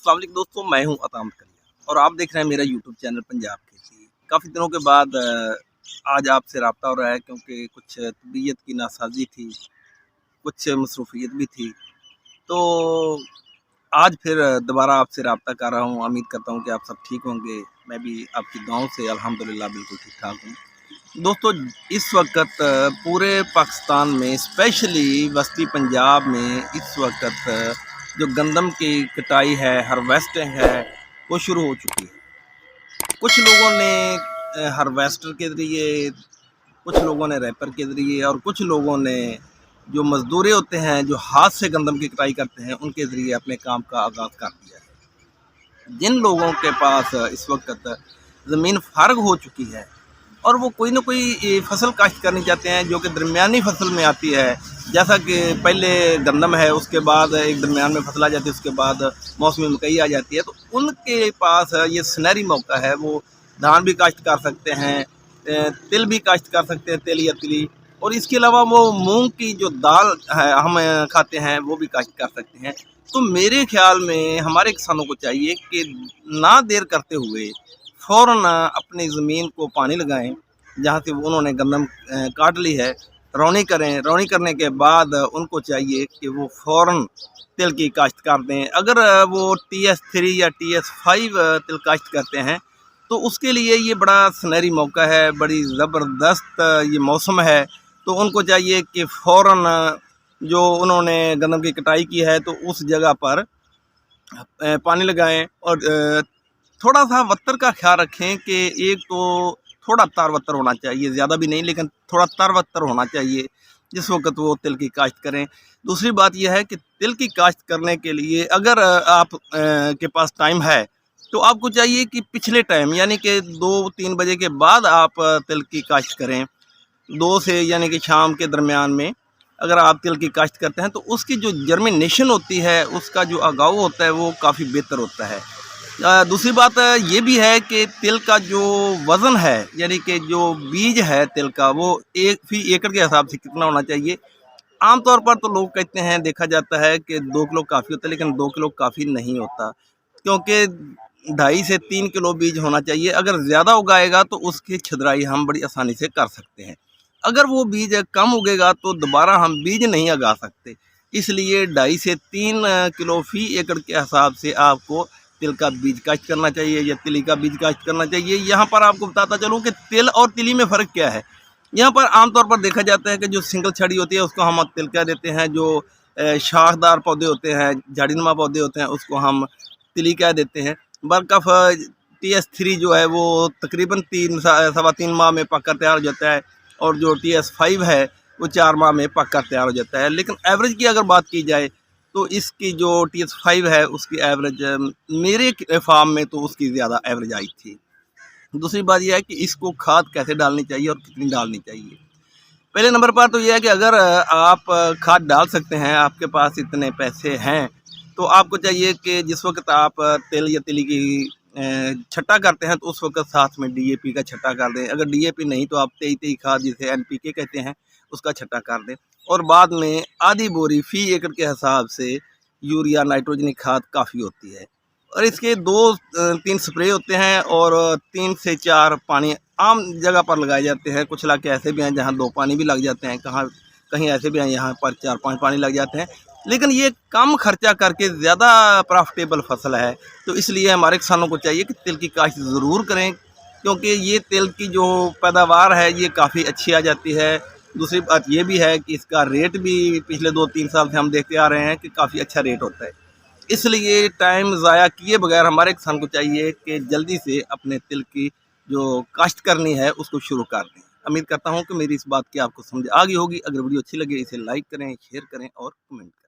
अस्सलाम वालेकुम दोस्तों, मैं हूं अताम कलिया और आप देख रहे हैं मेरा यूट्यूब चैनल पंजाब खेती। काफ़ी दिनों के बाद आज आपसे रब्ता हो रहा है क्योंकि कुछ तबीयत की नासाजी थी, कुछ मसरूफियत भी थी। तो आज फिर दोबारा आपसे रब्ता कर रहा हूं। उम्मीद करता हूं कि आप सब ठीक होंगे। मैं भी आपकी दुआओं से अल्हम्दुलिल्लाह बिल्कुल ठीक ठाक हूं। दोस्तों, इस वक्त पूरे पाकिस्तान में स्पेशली वस्ती पंजाब में इस वक्त जो गंदम की कटाई है, हार्वेस्टिंग है, वो शुरू हो चुकी है। कुछ लोगों ने हार्वेस्टर के ज़रिए, कुछ लोगों ने रैपर के ज़रिए और कुछ लोगों ने जो मज़दूर होते हैं जो हाथ से गंदम की कटाई करते हैं उनके ज़रिए अपने काम का आगाज़ कर दिया है। जिन लोगों के पास इस वक्त ज़मीन फ़ारग हो चुकी है और वो कोई ना कोई फसल काश्त करनी चाहते हैं जो कि दरमियानी फसल में आती है, जैसा कि पहले गंदम है, उसके बाद एक दरमियान में फसल आ जाती है, उसके बाद मौसमी मकई आ जाती है, तो उनके पास ये सुनहरी मौका है। वो धान भी काश्त कर सकते हैं, तिल भी काश्त कर सकते हैं, तिल या तिली, और इसके अलावा वो मूंग की जो दाल है हम खाते हैं वो भी काश्त कर सकते हैं। तो मेरे ख्याल में हमारे किसानों को चाहिए कि ना देर करते हुए फ़ौरन अपनी ज़मीन को पानी लगाएं जहाँ से उन्होंने गंदम काट ली है, रौनी करें। रौनी करने के बाद उनको चाहिए कि वो फ़ौरन तिल की काश्त कर दें। अगर वो TS3 या TS5 तिल काश्त करते हैं तो उसके लिए ये बड़ा सुनहरी मौका है, बड़ी ज़बरदस्त ये मौसम है। तो उनको चाहिए कि फ़ौरन जो उन्होंने गंदम की कटाई की है तो उस जगह पर पानी लगाएं और थोड़ा सा वत्तर का ख्याल रखें कि एक तो थोड़ा तार वत्तर होना चाहिए, ज़्यादा भी नहीं लेकिन थोड़ा तार वत्तर होना चाहिए जिस वक्त वो तिल की काश्त करें। दूसरी बात यह है कि तिल की काश्त करने के लिए अगर आप के पास टाइम है तो आपको चाहिए कि पिछले टाइम यानी कि 2-3 बजे के बाद आप तिल की काश्त करें। 2 से यानी कि शाम के दरमियान में अगर आप तिल की काश्त करते हैं तो उसकी जो जर्मिनेशन होती है, उसका जो उगाव होता है वो काफ़ी बेहतर होता है। दूसरी बात ये भी है कि तिल का जो वज़न है यानी कि जो बीज है तिल का वो फी एकड़ के हिसाब से कितना होना चाहिए। आम तौर पर तो लोग कहते हैं, देखा जाता है कि 2 किलो काफ़ी होता है, लेकिन 2 किलो काफ़ी नहीं होता क्योंकि 2.5 से 3 किलो बीज होना चाहिए। अगर ज़्यादा उगाएगा तो उसकी छिदराई हम बड़ी आसानी से कर सकते हैं। अगर वो बीज कम उगेगा तो दोबारा हम बीज नहीं उगा सकते। इसलिए 2.5 से 3 किलो फ़ी एकड़ के हिसाब से आपको तिल का बीज काश्त करना चाहिए या तिली का बीज काश्त करना चाहिए। यहाँ पर आपको बताता चलूँ कि तिल और तिली में फ़र्क क्या है। यहाँ पर आमतौर पर देखा जाता है कि जो सिंगल छड़ी होती है उसको हम तिल कह देते हैं, जो शाखदार पौधे होते हैं, झाड़ीनुमा पौधे होते हैं, उसको हम तिली कह देते हैं। बरकफ TS3 जो है वो तकरीबन 3-3.25 माह में पक कर तैयार हो जाता है और जो TS5 है वो 4 माह में पक कर तैयार हो जाता है। लेकिन एवरेज की अगर बात की जाए तो इसकी जो TS5 है उसकी एवरेज मेरे फार्म में तो उसकी ज़्यादा एवरेज आई थी। दूसरी बात यह है कि इसको खाद कैसे डालनी चाहिए और कितनी डालनी चाहिए। पहले नंबर पर तो यह है कि अगर आप खाद डाल सकते हैं, आपके पास इतने पैसे हैं, तो आपको चाहिए कि जिस वक्त आप तिल या तिली की छट्टा करते हैं तो उस वक्त साथ में DAP का छट्टा कर दें। अगर DAP नहीं तो आप 23-23 खाद जिसे NPK कहते हैं उसका छट्टा कर दें और बाद में आधी बोरी फ़ी एकड़ के हिसाब से यूरिया नाइट्रोजनिक खाद काफ़ी होती है। और इसके 2-3 स्प्रे होते हैं और 3 से 4 पानी आम जगह पर लगाए जाते हैं। कुछ इलाके ऐसे भी हैं जहाँ 2 पानी भी लग जाते हैं, कहीं ऐसे भी हैं यहाँ पर 4-5 पानी लग जाते हैं। लेकिन ये कम खर्चा करके ज़्यादा प्रॉफिटेबल फसल है, तो इसलिए हमारे किसानों को चाहिए कि तिल की काश्त ज़रूर करें क्योंकि ये तिल की जो पैदावार है ये काफ़ी अच्छी आ जाती है। दूसरी बात ये भी है कि इसका रेट भी पिछले 2-3 साल से हम देखते आ रहे हैं कि काफ़ी अच्छा रेट होता है। इसलिए टाइम ज़ाया किए बगैर हमारे किसान को चाहिए कि जल्दी से अपने तिल की जो काश्त करनी है उसको शुरू कर दें। उम्मीद करता हूँ कि मेरी इस बात की आपको समझ आ गई होगी। अगर वीडियो अच्छी लगे इसे लाइक करें, शेयर करें और कमेंट करें।